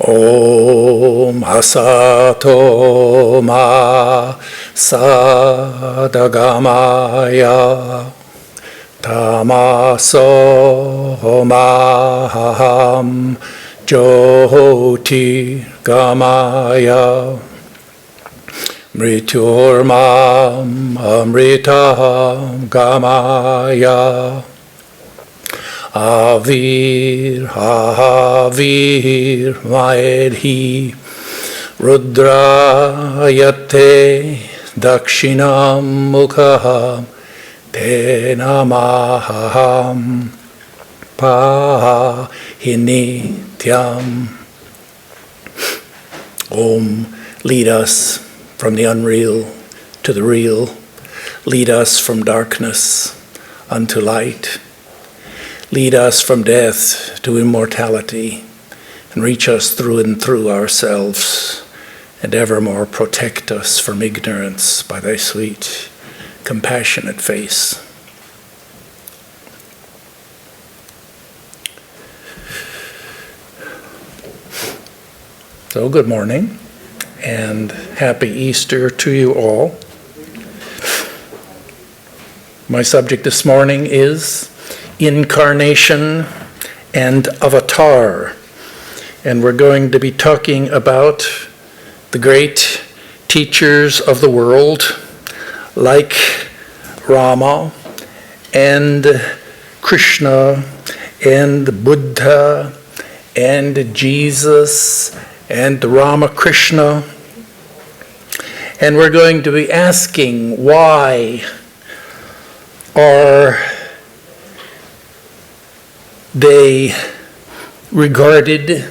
Om Asato Ma Sadagamaya Tamaso Maham Jyoti Gamaya Mrityurmam Amritam Gamaya Avir Avir Maedhi Rudrayate Dakshinam Mukham Te Namaham Pahinityam. Om, lead us from the unreal to the real. Lead us from darkness unto light. Lead us from death to immortality, and reach us through and through ourselves, and evermore protect us from ignorance by thy sweet, compassionate face. So, good morning, and happy Easter to you all. My subject this morning is Incarnation and Avatar. And we're going to be talking about the great teachers of the world, like Rama and Krishna and Buddha and Jesus and Ramakrishna. And we're going to be asking, why are they regarded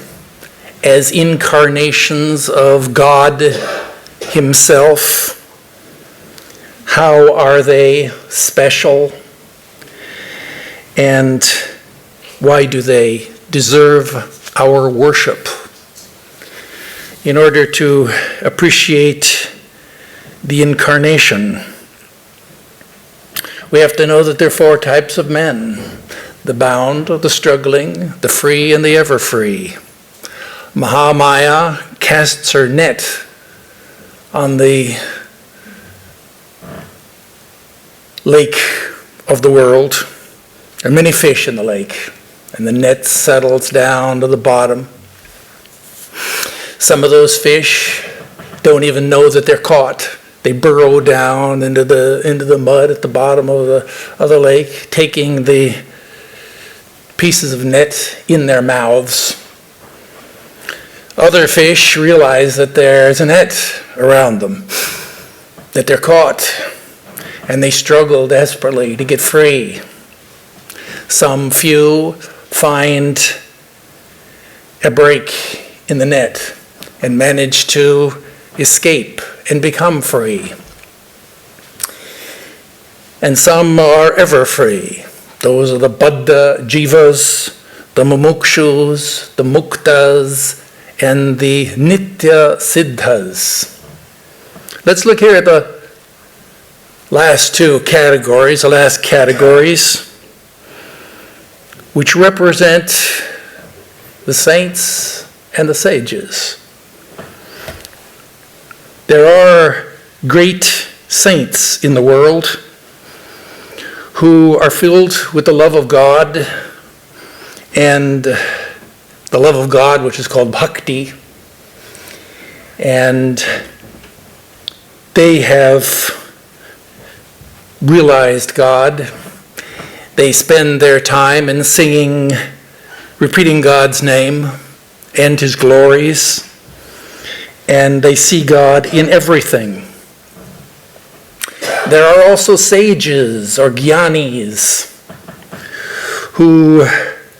as incarnations of God Himself? How are they special? And why do they deserve our worship? In order to appreciate the Incarnation, we have to know that there are four types of men: the bound, the struggling, the free, and the ever-free. Mahamaya casts her net on the lake of the world. There are many fish in the lake, and the net settles down to the bottom. Some of those fish don't even know that they're caught. They burrow down into the mud at the bottom of the lake, taking the pieces of net in their mouths. Other fish realize that there's a net around them, that they're caught, and they struggle desperately to get free. Some few find a break in the net and manage to escape and become free. And some are ever free. Those are the Buddha Jivas, the Mumukshus, the Muktas, and the Nitya Siddhas. Let's look here at the last categories, which represent the saints and the sages. There are great saints in the world who are filled with the love of God, and the love of God, which is called bhakti, and they have realized God. They spend their time in singing, repeating God's name and His glories, and they see God in everything. There are also sages or jnanis who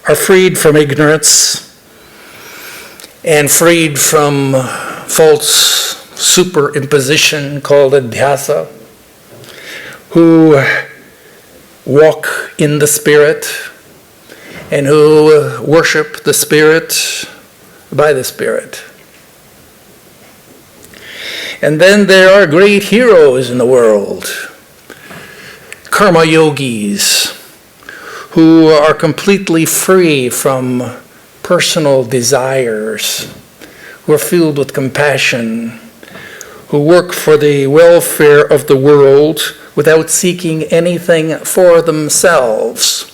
are freed from ignorance and freed from false superimposition called adhyasa, who walk in the Spirit and who worship the Spirit by the Spirit. And then there are great heroes in the world, karma yogis, who are completely free from personal desires who are filled with compassion, who work for the welfare of the world without seeking anything for themselves.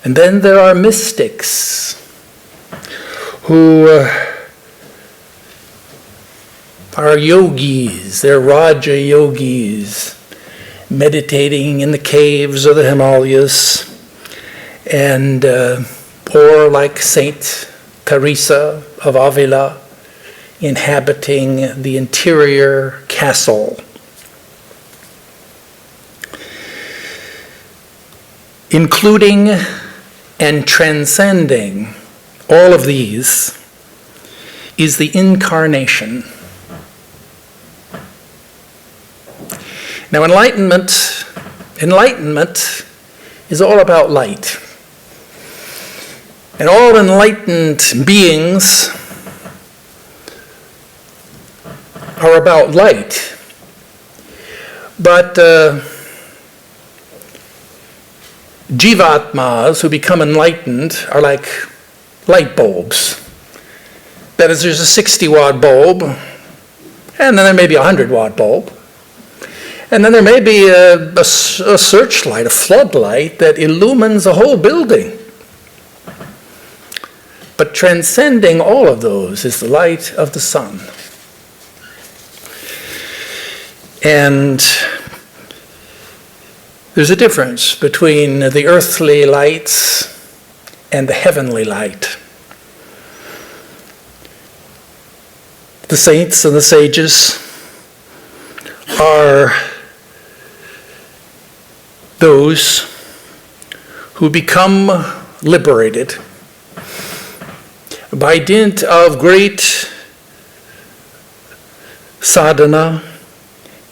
And then there are mystics who are yogis, they're Raja yogis, meditating in the caves of the Himalayas, and or like Saint Teresa of Avila, inhabiting the interior castle. Including and transcending all of these is the Incarnation. Now, enlightenment is all about light. And all enlightened beings are about light. But Jivatmas who become enlightened are like light bulbs. That is, there's a 60-watt bulb, and then there may be a 100-watt bulb. And then there may be a searchlight, a floodlight that illumines a whole building. But transcending all of those is the light of the sun. And there's a difference between the earthly lights and the heavenly light. The saints and the sages are those who become liberated by dint of great sadhana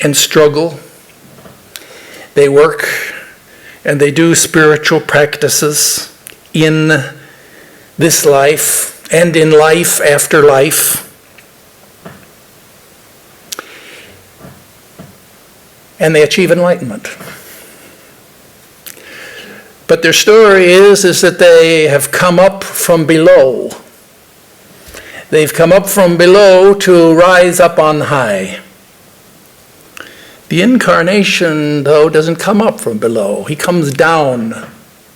and struggle. They work and they do spiritual practices in this life and in life after life. And they achieve enlightenment. But their story is that they have come up from below. They've come up from below to rise up on high. The Incarnation, though, doesn't come up from below. He comes down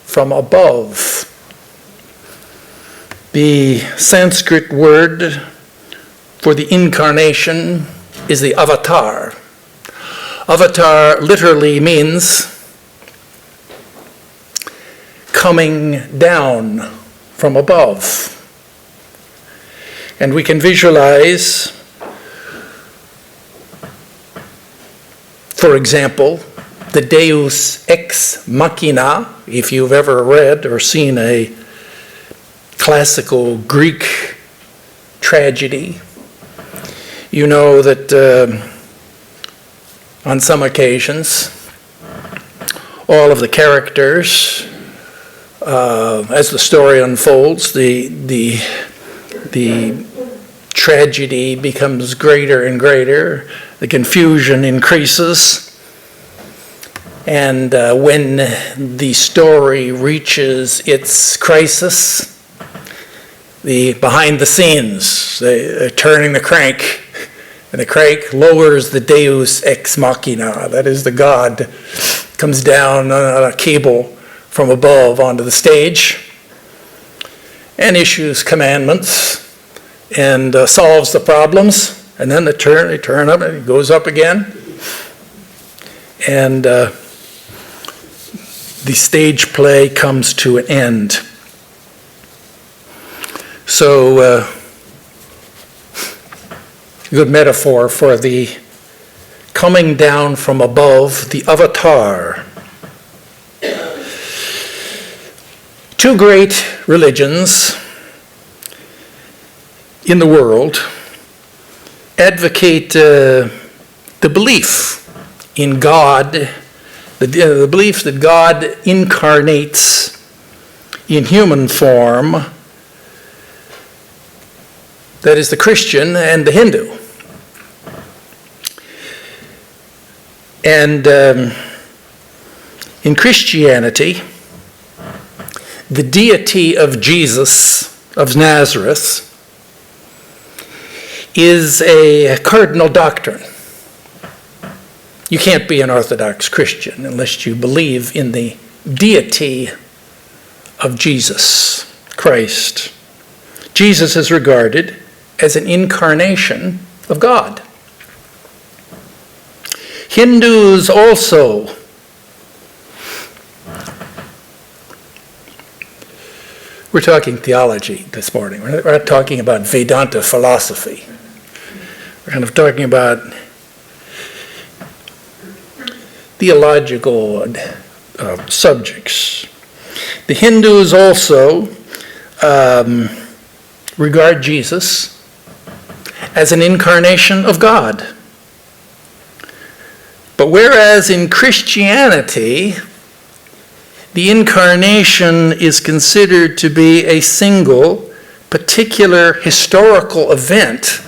from above. The Sanskrit word for the Incarnation is the avatar. Avatar literally means coming down from above. And we can visualize, for example, the Deus ex machina. If you've ever read or seen a classical Greek tragedy, you know that on some occasions, all of the characters, as the story unfolds, the tragedy becomes greater and greater. The confusion increases. And when the story reaches its crisis, the behind the scenes, they're turning the crank, and the crank lowers the Deus ex machina, that is, the God comes down on a cable from above onto the stage and issues commandments and solves the problems, and then they turn up and it goes up again, and the stage play comes to an end. So good metaphor for the coming down from above, the avatar. Two great religions in the world advocate the belief in God, the belief that God incarnates in human form. That is the Christian and the Hindu. And in Christianity, the deity of Jesus of Nazareth is a cardinal doctrine. You can't be an Orthodox Christian unless you believe in the deity of Jesus Christ. Jesus is regarded as an incarnation of God. Hindus also we're talking theology this morning. We're not talking about Vedanta philosophy. We're kind of talking about theological subjects. The Hindus also regard Jesus as an incarnation of God. But whereas in Christianity, the incarnation is considered to be a single, particular historical event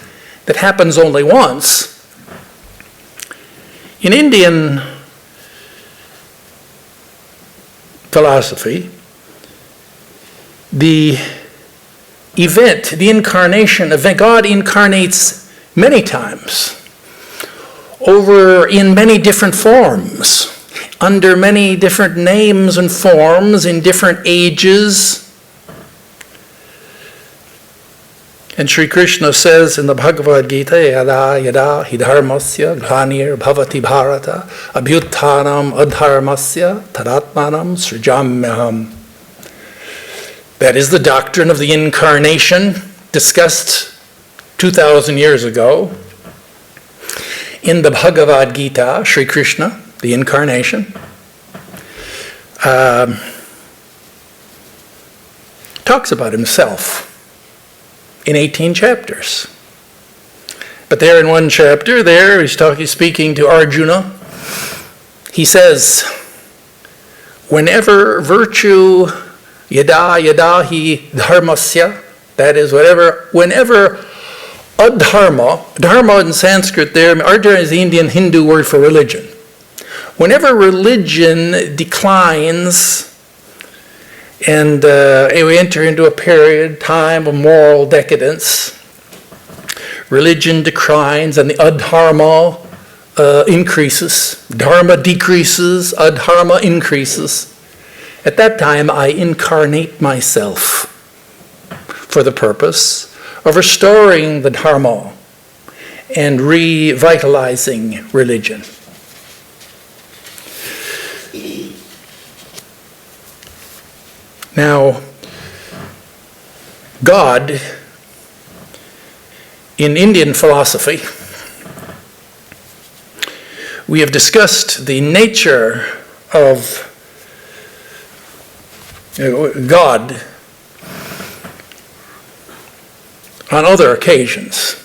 that happens only once, in Indian philosophy, the event, the incarnation event, God incarnates many times, in many different forms, under many different names and forms, in different ages. And Sri Krishna says in the Bhagavad Gita, Yada yada hi dharmasya glanir bhavati bharata abhyuttanam adharmasya tadatmanam srijamyaham. That is the doctrine of the incarnation discussed 2,000 years ago. In the Bhagavad Gita, Sri Krishna, the incarnation, talks about himself in 18 chapters. But there in one chapter, he's speaking to Arjuna. He says, whenever virtue, yada yada hi dharmasya, that is whenever adharma, dharma in Sanskrit there, Arjuna is the Indian Hindu word for religion. Whenever religion declines and we enter into a time of moral decadence, religion declines and the adharma increases, dharma decreases, adharma increases. At that time, I incarnate myself for the purpose of restoring the dharma and revitalizing religion. Now, God, in Indian philosophy, we have discussed the nature of God on other occasions.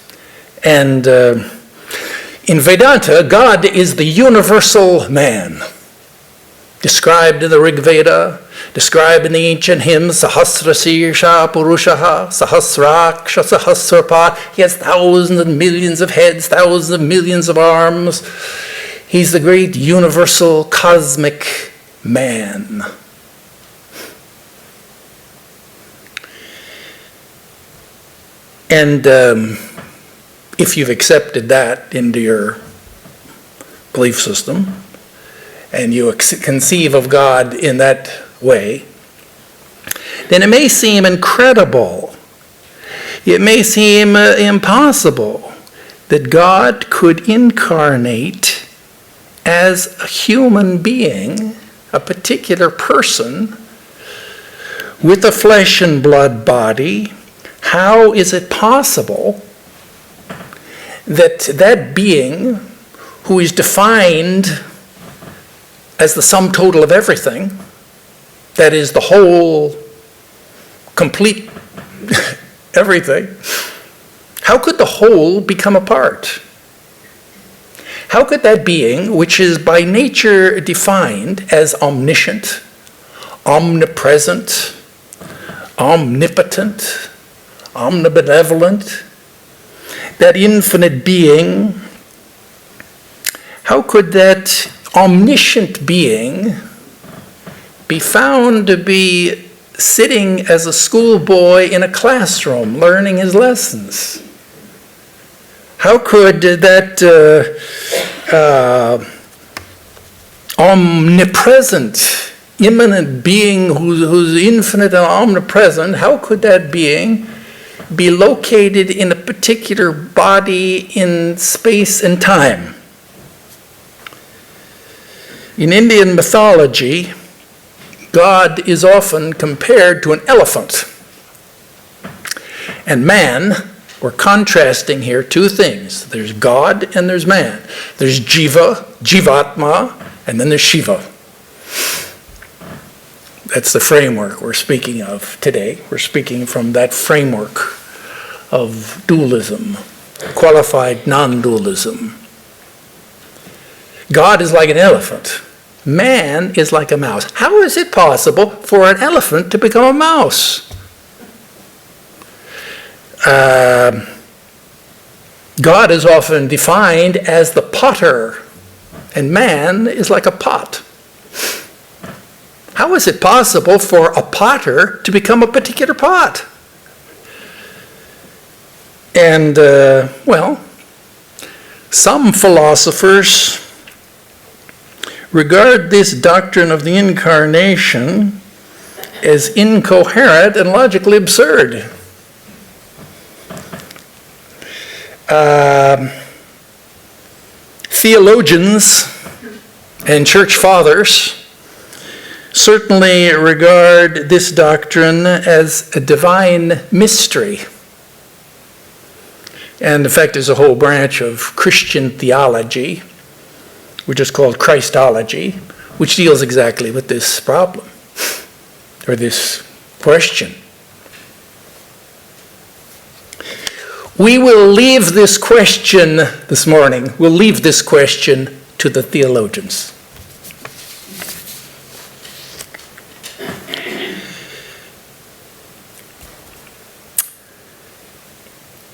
And in Vedanta, God is the universal man, described in the Rig Veda, described in the ancient hymns, Sahasra Sirsha Purushaha, Sahasraksha Sahasrapa. He has thousands and millions of heads, thousands of millions of arms. He's the great universal cosmic man. And if you've accepted that into your belief system, and you conceive of God in that way, then it may seem incredible, it may seem impossible that God could incarnate as a human being, a particular person, with a flesh and blood body. How is it possible that that being, who is defined as the sum total of everything, that is the whole, complete everything, how could the whole become a part? How could that being, which is by nature defined as omniscient, omnipresent, omnipotent, omnibenevolent, that infinite being, how could that omniscient being be found to be sitting as a schoolboy in a classroom learning his lessons? How could that omnipresent, immanent being who's infinite and omnipresent, how could that being be located in a particular body in space and time? In Indian mythology, God is often compared to an elephant. And man, we're contrasting here two things. There's God and there's man. There's Jiva, Jivatma, and then there's Shiva. That's the framework we're speaking of today. We're speaking from that framework of dualism, qualified non-dualism. God is like an elephant. Man is like a mouse. How is it possible for an elephant to become a mouse? God is often defined as the potter, and man is like a pot. How is it possible for a potter to become a particular pot? And, some philosophers regard this doctrine of the Incarnation as incoherent and logically absurd. Theologians and church fathers certainly regard this doctrine as a divine mystery. And in fact, there's a whole branch of Christian theology, which is called Christology, which deals exactly with this problem, or this question. We will leave this question this morning, we'll leave this question to the theologians.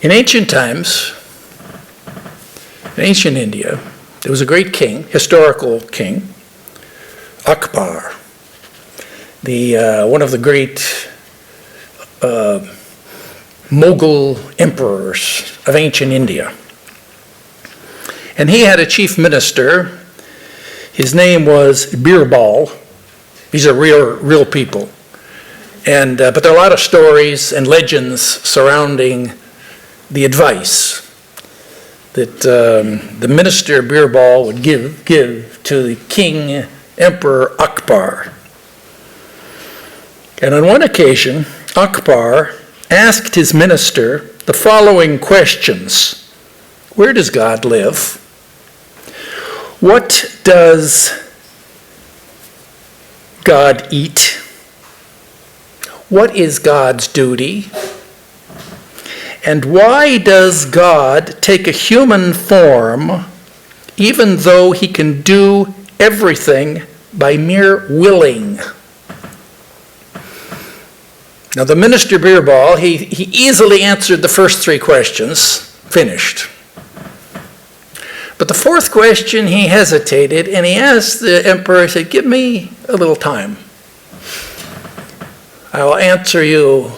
In ancient times, in ancient India, there was a great king, historical king, Akbar, one of the great Mughal emperors of ancient India. And he had a chief minister. His name was Birbal. These are real people. And but there are a lot of stories and legends surrounding the advice that the minister Birbal would give to the king, Emperor Akbar. And on one occasion, Akbar asked his minister the following questions. Where does God live? What does God eat? What is God's duty? And why does God take a human form even though he can do everything by mere willing? Now the minister Birbal, he easily answered the first three questions, finished. But the fourth question he hesitated, and he asked the emperor, he said, give me a little time. I will answer your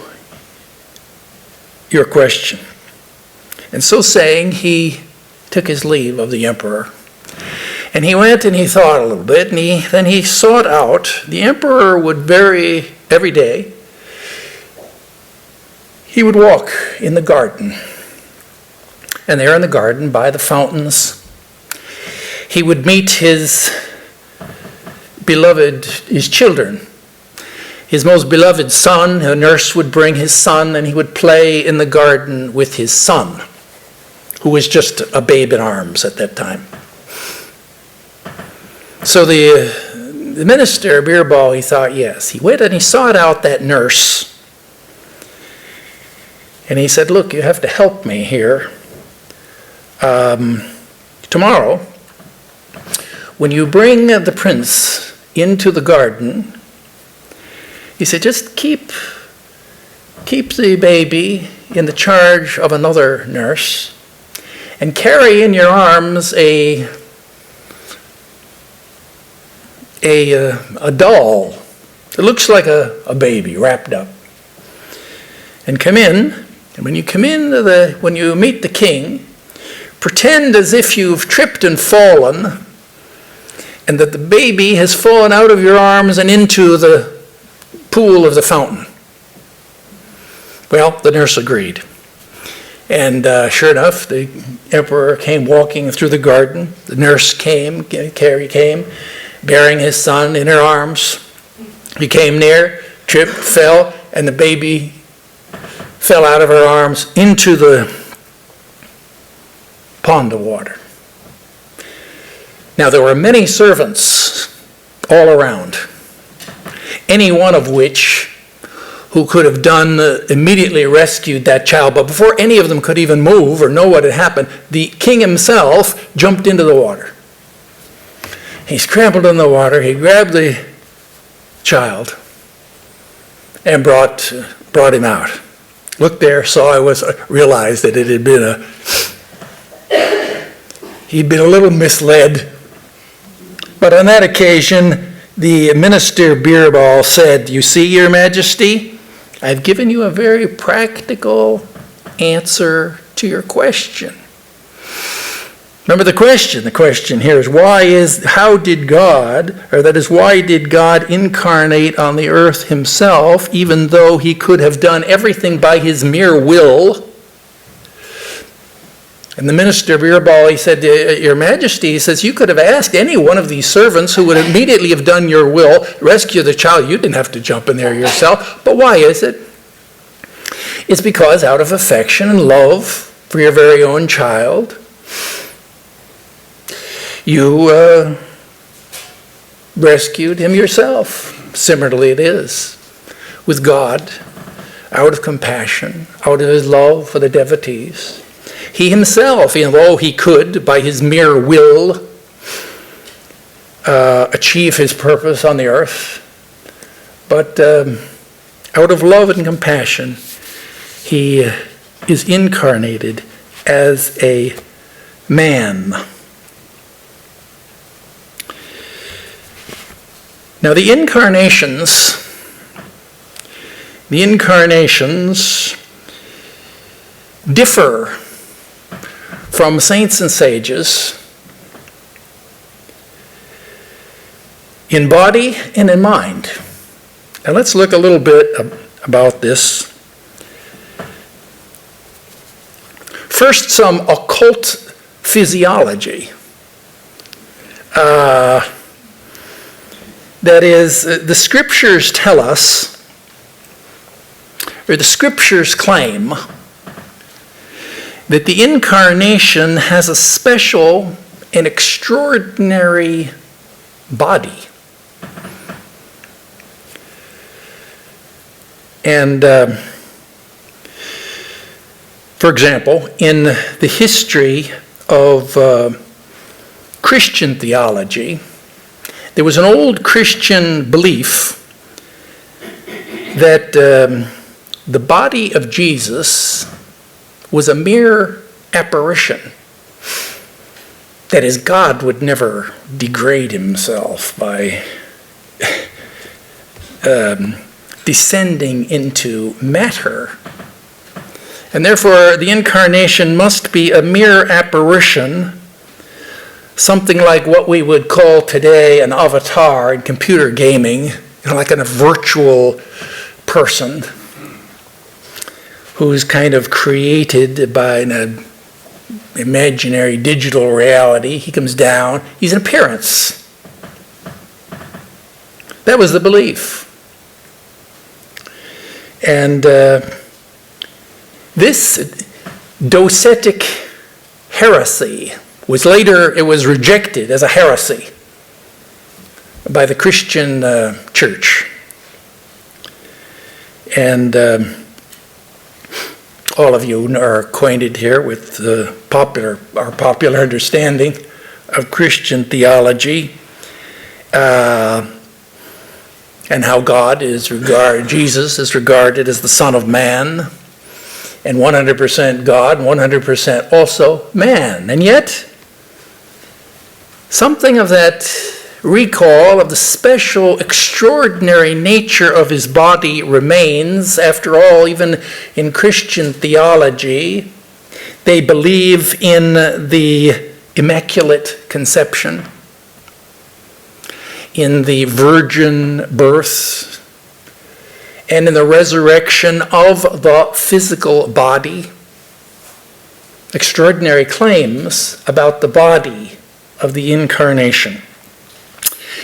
question. And so saying, he took his leave of the emperor. And he went and he thought a little bit, and then he sought out, the emperor would vary every day. He would walk in the garden. And there in the garden, by the fountains, he would meet his children. His most beloved son, a nurse would bring his son, and he would play in the garden with his son, who was just a babe in arms at that time. So the minister, Birbal, he thought, yes. He went and he sought out that nurse. And he said, look, you have to help me here. Tomorrow, when you bring the prince into the garden, he said, just keep the baby in the charge of another nurse and carry in your arms a doll that looks like a baby wrapped up. And come in, and when you come in, when you meet the king, Pretend as if you've tripped and fallen, and that the baby has fallen out of your arms and into the pool of the fountain. Well, the nurse agreed. And sure enough, the emperor came walking through the garden. The nurse came, Carrie came, bearing his son in her arms. He came near, tripped, fell, and the baby fell out of her arms into the pond of water. Now there were many servants all around, any one of which who could have immediately rescued that child, but before any of them could even move or know what had happened, the king himself jumped into the water. He scrambled in the water, he grabbed the child and brought him out. Looked there, realized that it had been he'd been a little misled. But on that occasion, the minister Birbal said, "You see, Your Majesty, I've given you a very practical answer to your question." Remember the question. The question here is, why did God incarnate on the earth himself, even though he could have done everything by his mere will? And the minister Birbal, he said, "Your Majesty," he says, "you could have asked any one of these servants who would immediately have done your will, rescue the child. You didn't have to jump in there yourself." But why is it? It's because out of affection and love for your very own child, you rescued him yourself. Similarly it is with God, out of compassion, out of his love for the devotees. He himself, although he could, by his mere will, achieve his purpose on the earth, but out of love and compassion, he is incarnated as a man. Now the Incarnations differ from saints and sages in body and in mind. And let's look a little bit about this. First, some occult physiology. That is, the scriptures tell us, or the scriptures claim, that the Incarnation has a special and extraordinary body. And, for example, in the history of Christian theology, there was an old Christian belief that the body of Jesus was a mere apparition. That is, God would never degrade himself by descending into matter. And therefore, the Incarnation must be a mere apparition, something like what we would call today an avatar in computer gaming, like a virtual person who's kind of created by an imaginary digital reality. He comes down, he's an appearance. That was the belief. And this docetic heresy was rejected as a heresy by the Christian church. And all of you are acquainted here with our popular understanding of Christian theology, and how Jesus is regarded as the Son of Man, and 100% God, 100% also man. And yet, something of that recall of the special, extraordinary nature of his body remains. After all, even in Christian theology, They believe in the Immaculate Conception, in the virgin birth, and in the resurrection of the physical body. Extraordinary claims about the body of the Incarnation.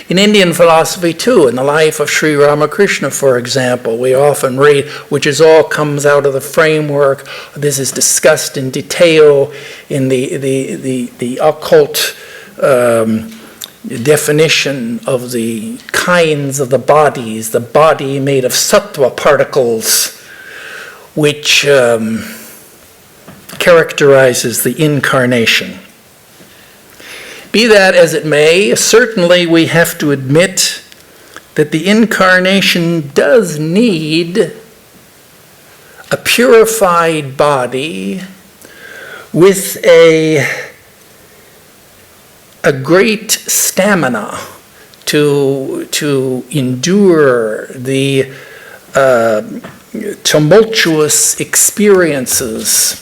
In Indian philosophy too, in the life of Sri Ramakrishna, for example, we often read, which all comes out of the framework, this is discussed in detail in the occult definition of the kinds of the bodies, the body made of sattva particles, which characterizes the Incarnation. Be that as it may, certainly we have to admit that the Incarnation does need a purified body with a great stamina to endure the tumultuous experiences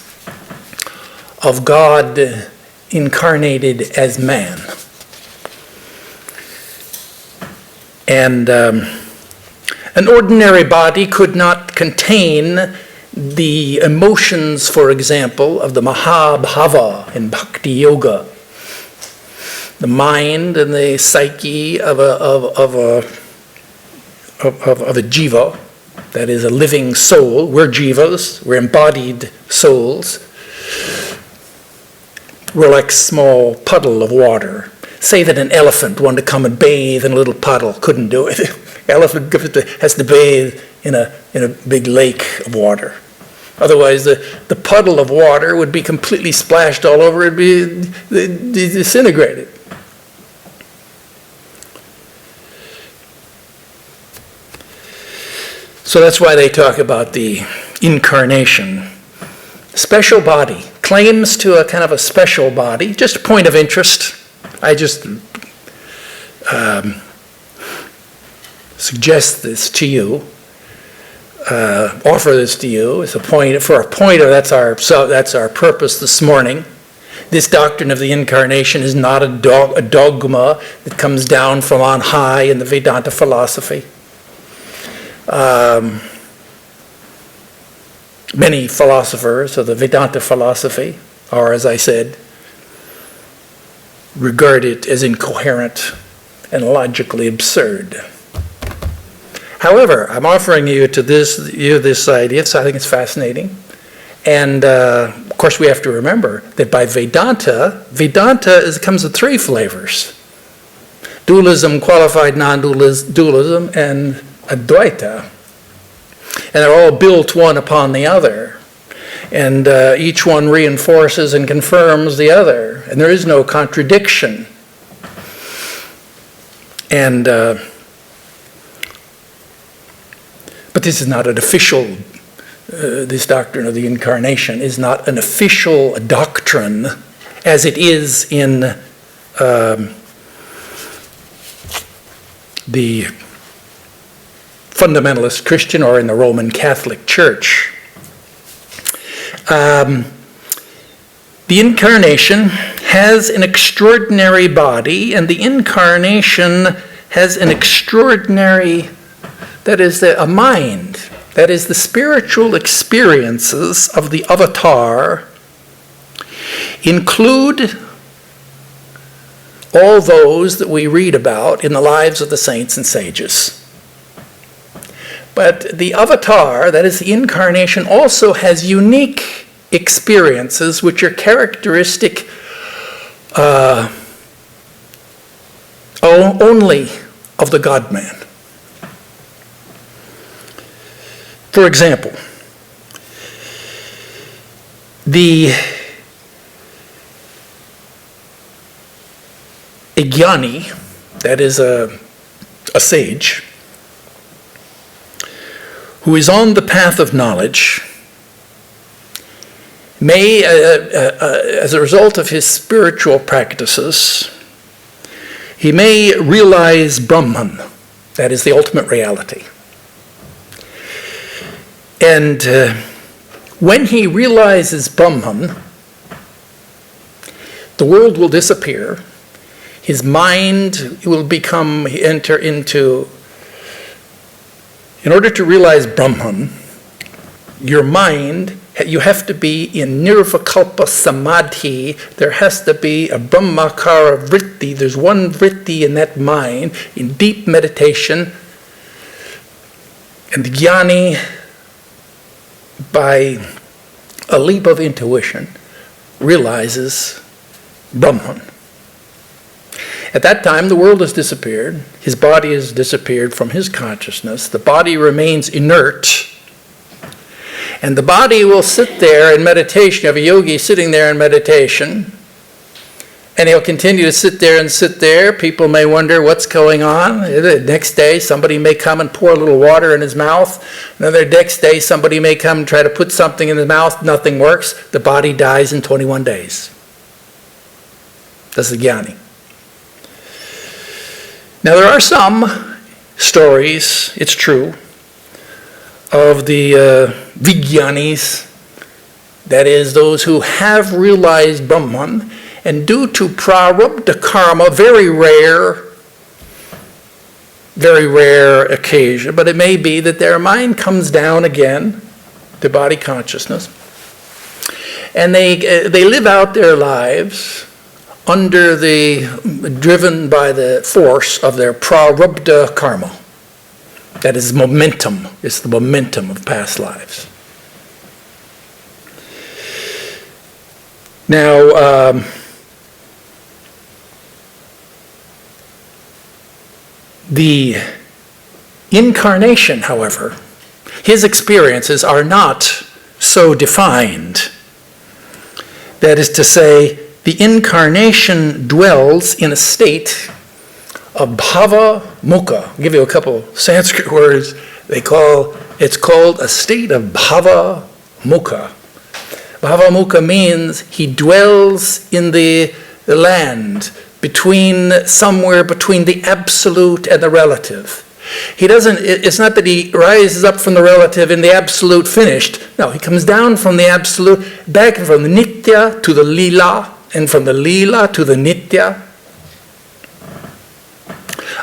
of God incarnated as man. And an ordinary body could not contain the emotions, for example, of the Mahabhava in Bhakti Yoga. The mind and the psyche of a jiva, that is a living soul. We're jivas, we're embodied souls. We're like a small puddle of water. Say that an elephant wanted to come and bathe in a little puddle, couldn't do it. Elephant has to bathe in a big lake of water. Otherwise, the puddle of water would be completely splashed all over, it'd be disintegrated. So that's why they talk about the Incarnation. Special body, claims to a kind of a special body, just a point of interest. I just suggest this to you, offer this to you as a point, for a pointer. That's our purpose this morning. This doctrine of the Incarnation is not a dogma that comes down from on high in the Vedanta philosophy. Many philosophers of the Vedanta philosophy are, as I said, regard it as incoherent and logically absurd. However, I'm offering you this idea, so I think it's fascinating. And of course, we have to remember that by Vedanta comes with three flavors: dualism, qualified non-dualism, and Advaita. And they're all built one upon the other. And each one reinforces and confirms the other. And there is no contradiction. And but this is not an official, this doctrine of the Incarnation is not an official doctrine as it is in the fundamentalist Christian or in the Roman Catholic Church. The Incarnation has an extraordinary body, and the Incarnation has an extraordinary, that is a mind, that is the spiritual experiences of the avatar include all those that we read about in the lives of the saints and sages. But the avatar, that is the Incarnation, also has unique experiences which are characteristic only of the God-man. For example, a jnani, that is a sage, who is on the path of knowledge, may, as a result of his spiritual practices, he may realize Brahman, that is the ultimate reality. And When he realizes Brahman, the world will disappear. His mind will enter into, in order to realize Brahman, your mind, you have to be in nirvikalpa samadhi. There has to be a brahmakara vritti. There's one vritti in that mind, in deep meditation. And the jnani, by a leap of intuition, realizes Brahman. At that time, the world has disappeared. His body has disappeared from his consciousness. The body remains inert. And the body will sit there in meditation. You have a yogi sitting there in meditation. And he'll continue to sit there and sit there. People may wonder what's going on. The next day, somebody may come and pour a little water in his mouth. Another next day, somebody may come and try to put something in his mouth. Nothing works. The body dies in 21 days. That's the jnani. Now, there are some stories, it's true, of the vijnanis, that is, those who have realized Brahman, and due to prarabdha karma, very rare occasion, but it may be that their mind comes down again to body consciousness, and they live out their lives driven by the force of their prarabdha karma. That is momentum. It's the momentum of past lives. Now, the incarnation, however, his experiences are not so defined. That is to say, the incarnation dwells in a state of bhava mukha. I'll give you a couple Sanskrit words. It's called a state of bhava mukha. Bhava mukha means he dwells in the land somewhere between the absolute and the relative. It's not that he rises up from the relative in the absolute finished. No, he comes down from the absolute, back from the nitya to the lila, and from the lila to the nitya.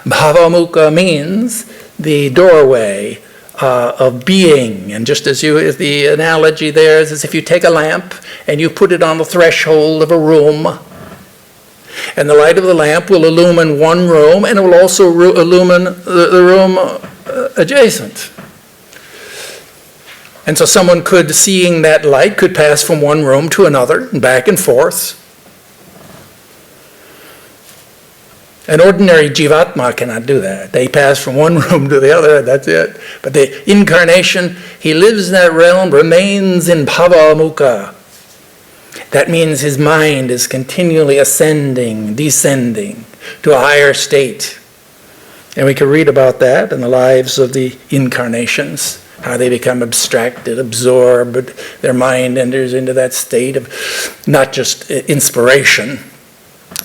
Bhavamukha means the doorway of being. And just as the analogy there is as if you take a lamp and you put it on the threshold of a room, and the light of the lamp will illumine one room, and it will also illumine the room adjacent. And so someone seeing that light, could pass from one room to another, and back and forth. An ordinary jivatma cannot do that. They pass from one room to the other, that's it. But the incarnation, he lives in that realm, remains in bhava mukha. That means his mind is continually ascending, descending to a higher state. And we can read about that in the lives of the incarnations, how they become abstracted, absorbed. Their mind enters into that state of not just inspiration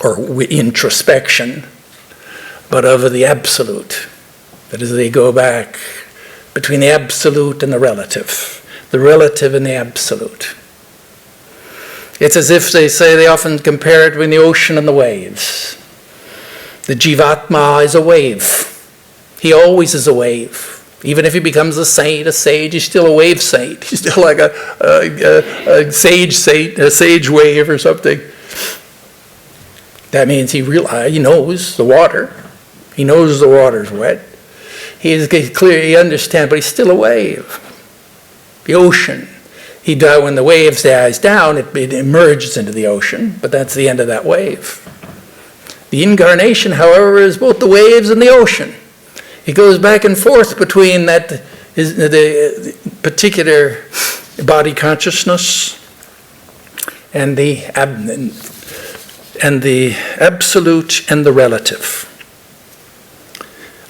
or introspection, but of the absolute. That is, they go back between the absolute and the relative and the absolute. It's as if they often compare it between the ocean and the waves. The jivatma is a wave. He always is a wave. Even if he becomes a saint, a sage, he's still a wave saint. He's still like a sage saint, a sage wave or something. That means he knows the water. He knows the water's wet. He understands, but he's still a wave. The ocean. When the wave dies down, it emerges into the ocean, but that's the end of that wave. The incarnation, however, is both the waves and the ocean. It goes back and forth between the particular body consciousness and the absolute and the relative.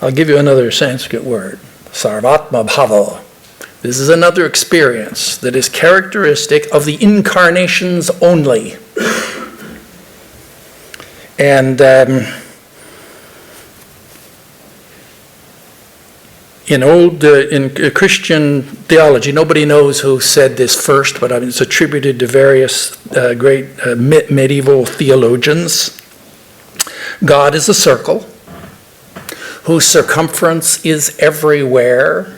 I'll give you another Sanskrit word, sarvatma bhava. This is another experience that is characteristic of the incarnations only. And in Christian theology, nobody knows who said this first, but it's attributed to various great medieval theologians. God is a circle whose circumference is everywhere,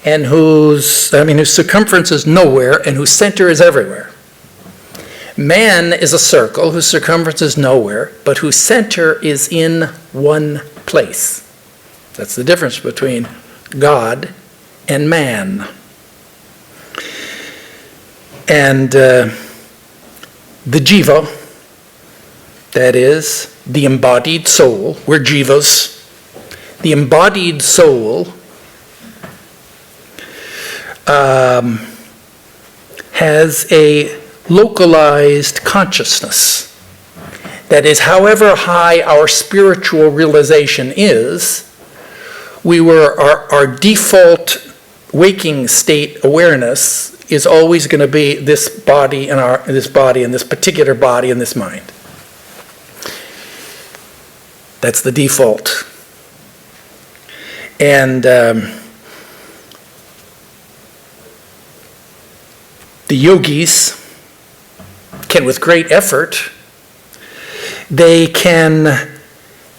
and whose circumference is nowhere, and whose center is everywhere. Man is a circle whose circumference is nowhere, but whose center is in one place. That's the difference between God and man. And the jiva, that is, the embodied soul, we're jivas, the embodied soul has a localized consciousness. That is, however high our spiritual realization is, our default waking state awareness is always going to be this body and this particular body and this mind. That's the default. And the yogis can, with great effort, they can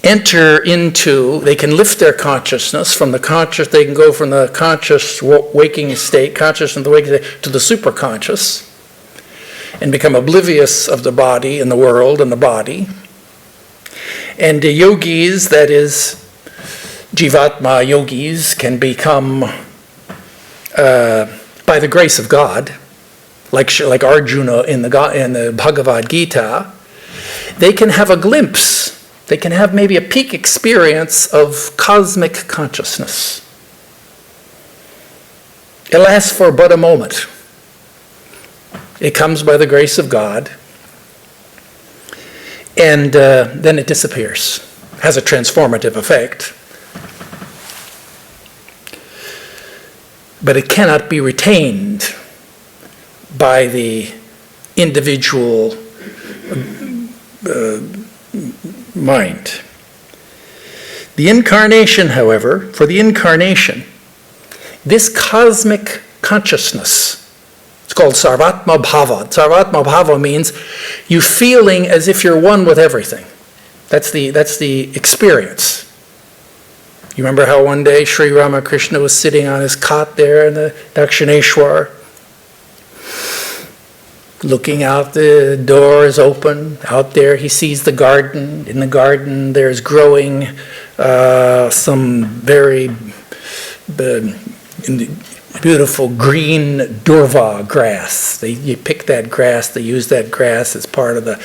lift their consciousness from the conscious, they can go from the conscious waking state, conscious of the waking state, to the superconscious, and become oblivious of the body and the world and the body. And the yogis, that is, Jivatma yogis, can become, by the grace of God, like Arjuna in the Bhagavad Gita, they can have a glimpse. They can have maybe a peak experience of cosmic consciousness. It lasts for but a moment. It comes by the grace of God, and then it disappears. Has a transformative effect. But it cannot be retained by the individual mind. The incarnation, however, for the incarnation, this cosmic consciousness, it's called Sarvatma Bhava. Sarvatma Bhava means you feeling as if you're one with everything. That's the experience. You remember how one day Sri Ramakrishna was sitting on his cot there in the Dakshineshwar, looking out, the door is open. Out there he sees the garden. In the garden there's growing some very beautiful green durva grass. You pick that grass, they use that grass as part of the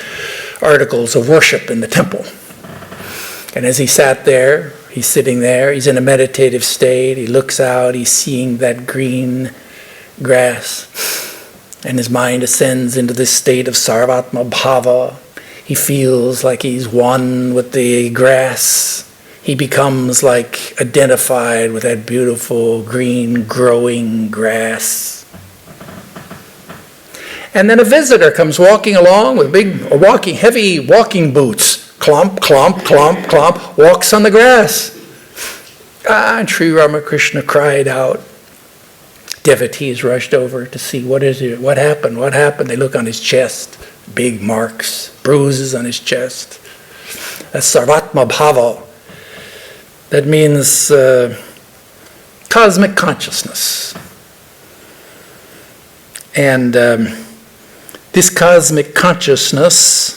articles of worship in the temple. And as he sat there, he's sitting there, he's in a meditative state, he looks out, he's seeing that green grass. And his mind ascends into this state of Sarvatma Bhava. He feels like he's one with the grass. He becomes like identified with that beautiful green growing grass. And then a visitor comes walking along with heavy walking boots. Clomp, clomp, clomp, clomp, walks on the grass. And Sri Ramakrishna cried out. Devotees rushed over to see what happened. They look on his chest, big marks, bruises on his chest. That's Sarvatma Bhava. That means cosmic consciousness. And this cosmic consciousness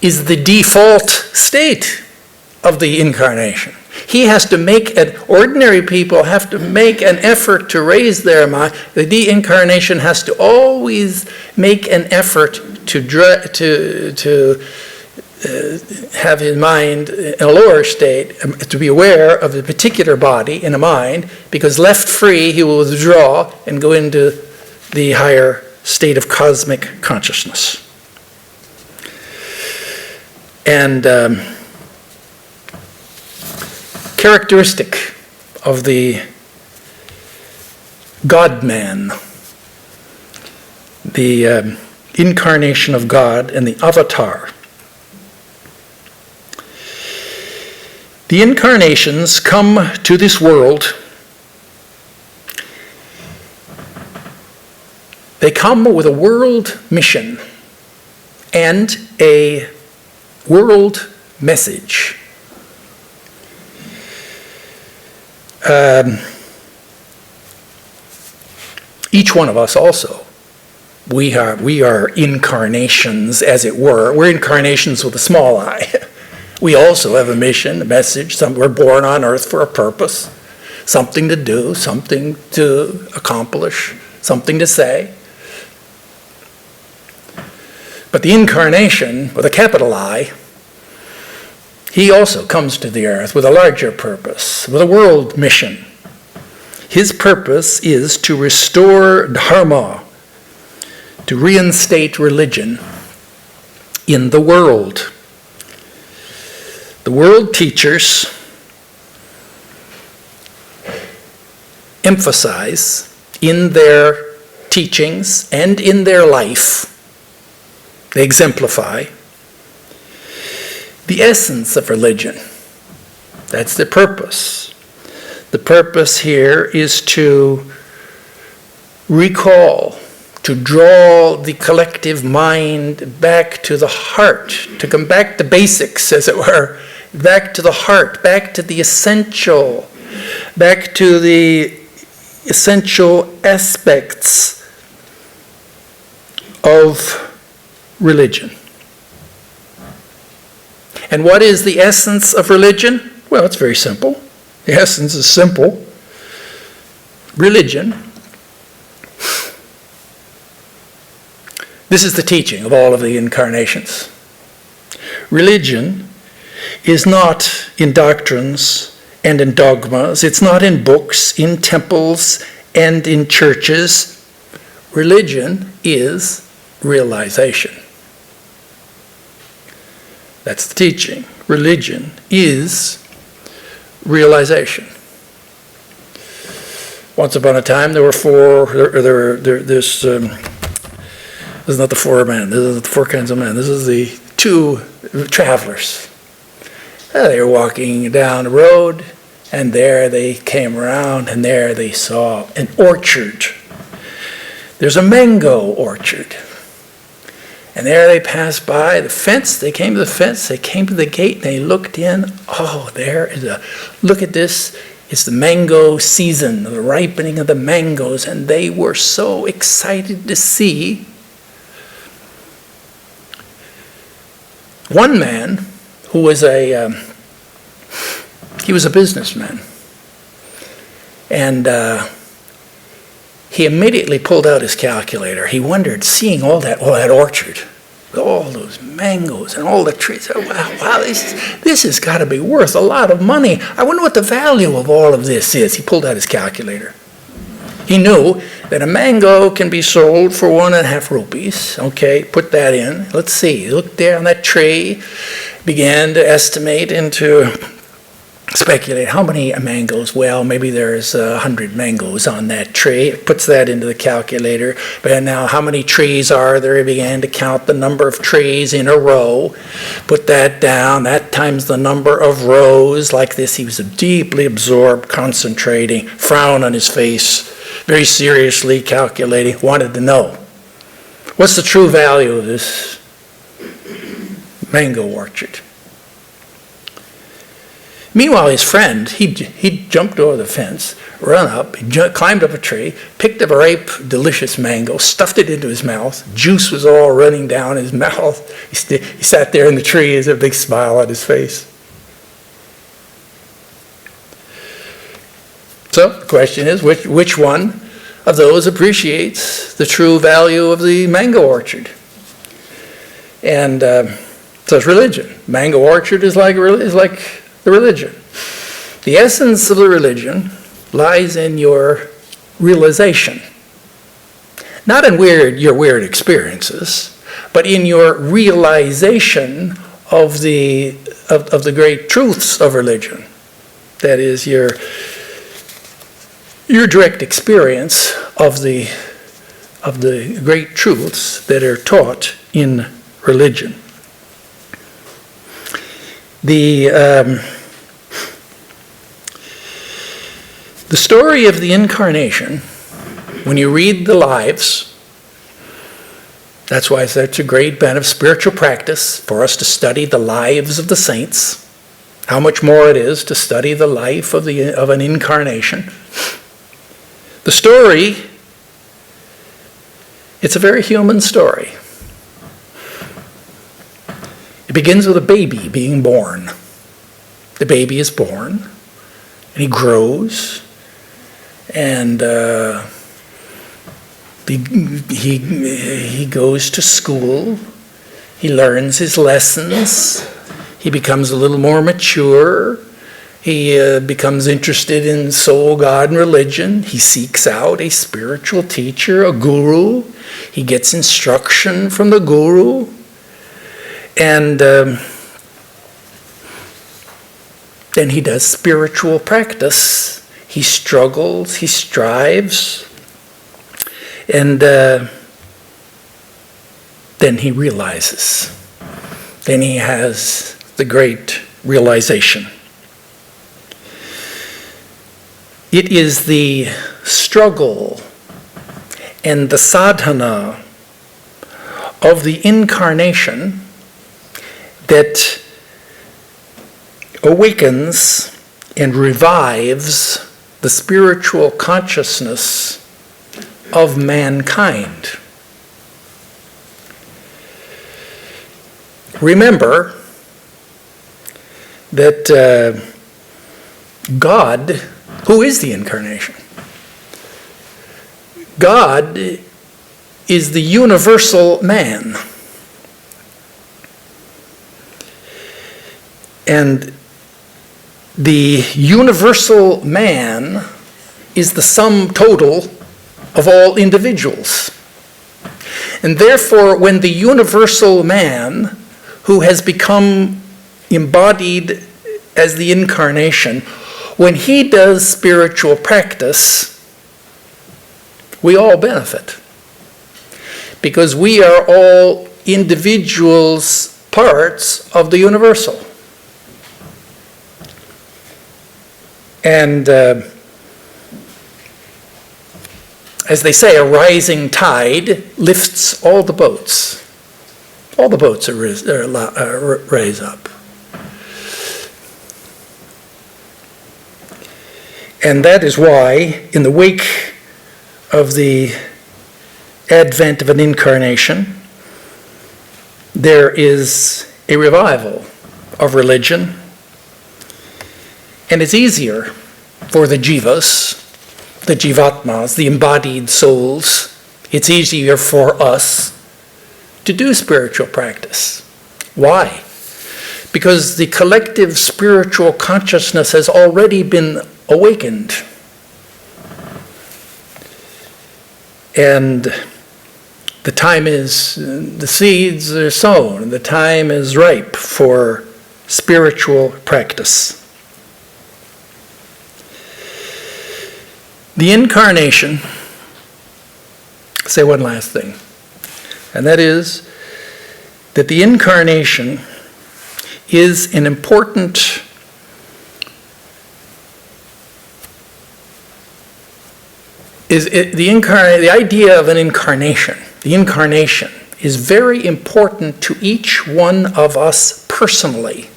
is the default state of the incarnation. Ordinary people have to make an effort to raise their mind. The de-incarnation has to always make an effort to have his mind in a lower state, to be aware of the particular body in a mind, because left free he will withdraw and go into the higher state of cosmic consciousness. And characteristic of the God-man, the incarnation of God and the avatar, The incarnations come to this world. They come with a world mission and a world message. Each one of us also. We are incarnations, as it were. We're incarnations with a small I. We also have a mission, a message. We're born on earth for a purpose, something to do, something to accomplish, something to say. But the incarnation, with a capital I, he also comes to the earth with a larger purpose, with a world mission. His purpose is to restore dharma, to reinstate religion in the world. The world teachers emphasize in their teachings and in their life, they exemplify the essence of religion. That's the purpose. The purpose here is to recall, to draw the collective mind back to the heart, to come back to basics, as it were, back to the heart, back to the essential, back to the essential aspects of religion. And what is the essence of religion? Well, it's very simple. The essence is simple. Religion. This is the teaching of all of the incarnations. Religion is not in doctrines and in dogmas. It's not in books, in temples, and in churches. Religion is realization. That's the teaching. Religion is realization. Once upon a time, there were this is not the four men. This is the four kinds of men. This is the two travelers. They were walking down the road, and there they came around, and there they saw an orchard. There's a mango orchard. And there they passed by the fence. They came to the fence. They came to the gate, and they looked in. Oh, there is look at this. It's the mango season, the ripening of the mangoes. And they were so excited to see. One man who was he was a businessman. And he immediately pulled out his calculator. He wondered, seeing all that orchard, all those mangoes and all the trees. Wow, this has got to be worth a lot of money. I wonder what the value of all of this is. He pulled out his calculator. He knew that a mango can be sold for 1.5 rupees. Okay, put that in. Let's see. He looked there on that tree, began to estimate into speculate how many mangoes. Well, maybe there's 100 mangoes on that tree. Puts that into the calculator. But now, how many trees are there? He began to count the number of trees in a row. Put that down. That times the number of rows. Like this, he was deeply absorbed, concentrating, frown on his face, very seriously calculating. Wanted to know, what's the true value of this mango orchard? Meanwhile, his friend, he jumped over the fence, ran up, climbed up a tree, picked up a ripe, delicious mango, stuffed it into his mouth. Juice was all running down his mouth. He sat there in the tree with a big smile on his face. So the question is, which one of those appreciates the true value of the mango orchard? And so it's religion. Mango orchard is like the religion. The essence of the religion lies in your realization. Not in your weird experiences, but in your realization of the great truths of religion. That is your direct experience of the great truths that are taught in religion. The story of the Incarnation, when you read the lives, that's why it's such a great bit of spiritual practice for us to study the lives of the saints. How much more it is to study the life of an incarnation. The story, it's a very human story. It begins with a baby being born. The baby is born, and he grows, and he goes to school. He learns his lessons. He becomes a little more mature. He becomes interested in soul, God, and religion. He seeks out a spiritual teacher, a guru. He gets instruction from the guru. And then he does spiritual practice. He struggles, he strives, and then he realizes. Then he has the great realization. It is the struggle and the sadhana of the Incarnation that awakens and revives the spiritual consciousness of mankind. Remember that God, who is the Incarnation? God is the universal man. And the universal man is the sum total of all individuals. And therefore, when the universal man, who has become embodied as the Incarnation, when he does spiritual practice, we all benefit. Because we are all individuals, parts of the universal. And as they say, a rising tide lifts all the boats. All the boats raise up. And that is why, in the wake of the advent of an incarnation, there is a revival of religion. And it's easier for the jivas, the jivatmas, the embodied souls. It's easier for us to do spiritual practice. Why? Because the collective spiritual consciousness has already been awakened. And the time is, the seeds are sown, and the time is ripe for spiritual practice. The Incarnation, I'll say one last thing, and that is that the Incarnation is an important the idea of an incarnation. The Incarnation is very important to each one of us personally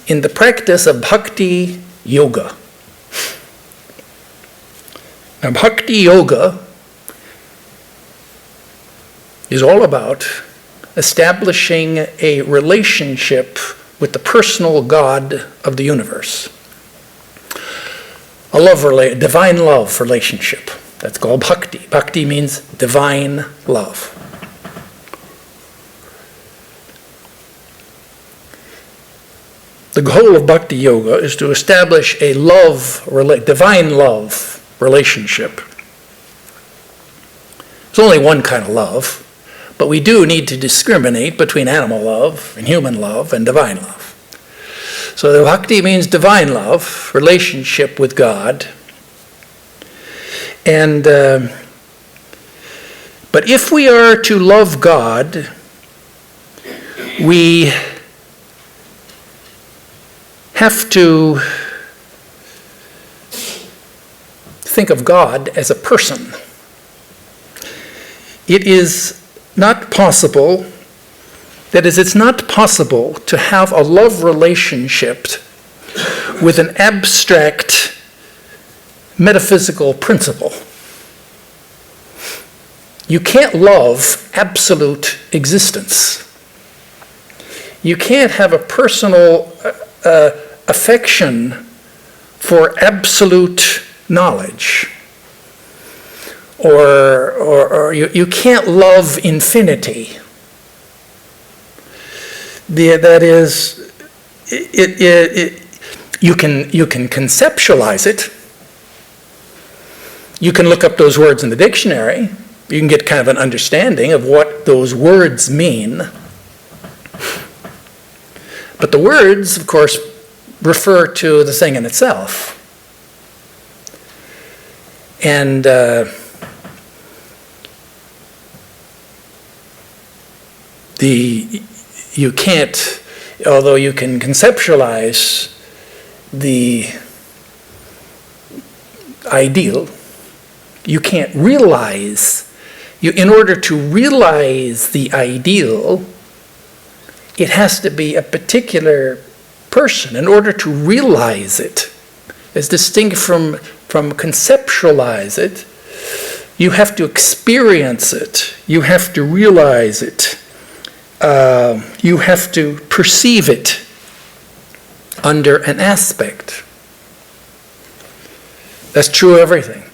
in the practice of bhakti yoga. Now, bhakti yoga is all about establishing a relationship with the personal God of the universe. A divine love relationship. That's called bhakti. Bhakti means divine love. The goal of bhakti yoga is to establish a divine love relationship. There's only one kind of love, but we do need to discriminate between animal love and human love and divine love. So the bhakti means divine love, relationship with God. And but if we are to love God, we have to think of God as a person. It is not possible, that is, it's not possible to have a love relationship with an abstract metaphysical principle. You can't love absolute existence. You can't have a personal affection for absolute knowledge. Or you can't love infinity. That is, you can conceptualize it. You can look up those words in the dictionary. You can get kind of an understanding of what those words mean. But the words, of course, refer to the thing in itself. And you can't, although you can conceptualize the ideal, you can't realize. In order to realize the ideal, it has to be a particular person. In order to realize it, as distinct from conceptualize it, you have to experience it. You have to realize it. You have to perceive it under an aspect. That's true of everything.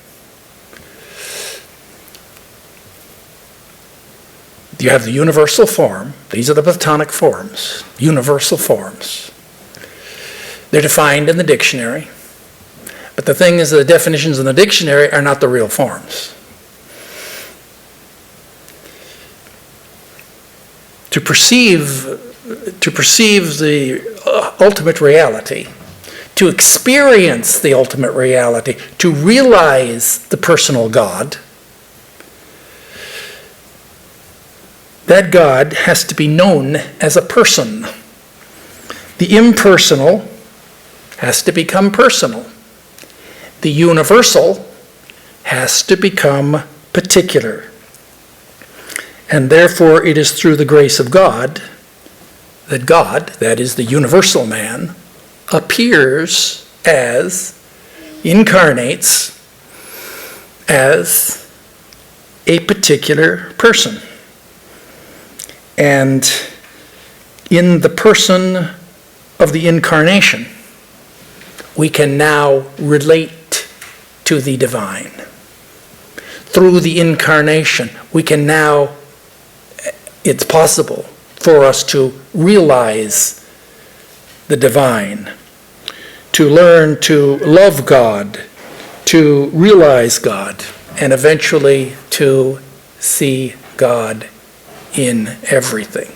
You have the universal form. These are the Platonic forms, universal forms. They're defined in the dictionary. But the thing is, the definitions in the dictionary are not the real forms. To perceive the ultimate reality, to experience the ultimate reality, to realize the personal God, that God has to be known as a person. The impersonal has to become personal. The universal has to become particular. And therefore it is through the grace of God that God, that is the universal man, appears as, incarnates as a particular person. And in the person of the Incarnation, we can now relate to the divine. Through the Incarnation, we can now, it's possible for us to realize the divine, to learn to love God, to realize God, and eventually to see God in everything.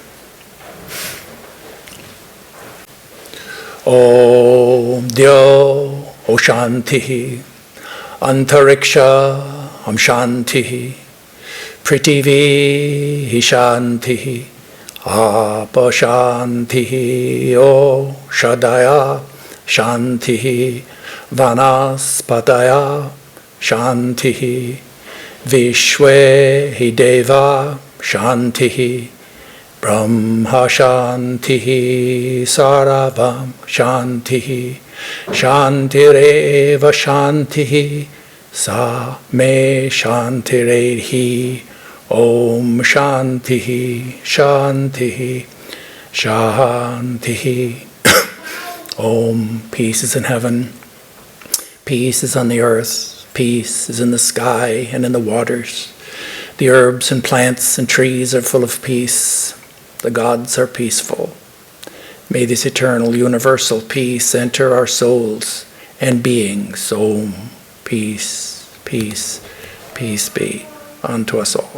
Om Dyo O Shanti Antariksha Am Shanti Prithvi Shanti Apa Shanti O Shadaya Shanti Vanaspataya Shanti Vishwe Deva Shanti Brahma Shanti Saravam Shanti Shantireva Shanti Sa Me Shantirehi Om Shanti Shanti Shanti. Om. Peace is in heaven, peace is on the earth, peace is in the sky and in the waters. The herbs and plants and trees are full of peace. The gods are peaceful. May this eternal universal peace enter our souls and beings. Om. Peace, peace, peace be unto us all.